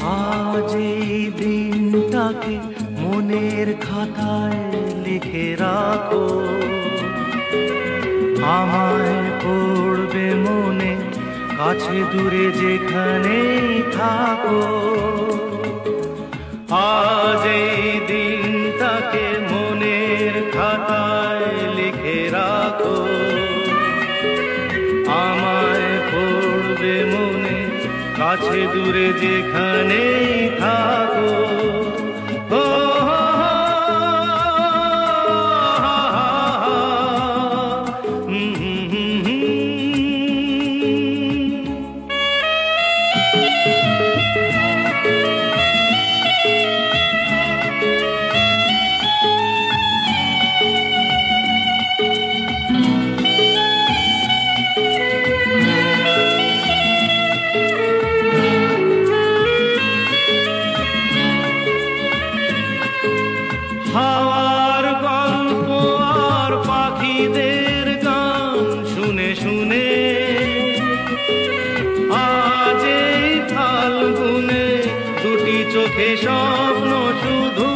আজ এই দিনটাকে মনের খাতায় লিখে রাখো, আমায় পড়বে মনে কাছে দূরে যেখানেই থাকো। আজ এই দিনটাকে মনের খাতায় লিখে রাখো, আমায় পড়বে মনে কাছে দূরে যেখানেই থাকো। হাওয়ার গল্প আর পাখিদের গান শুনে শুনে আজ এই ফাল্গুনে দুটি চোখে স্বপ্ন শুধু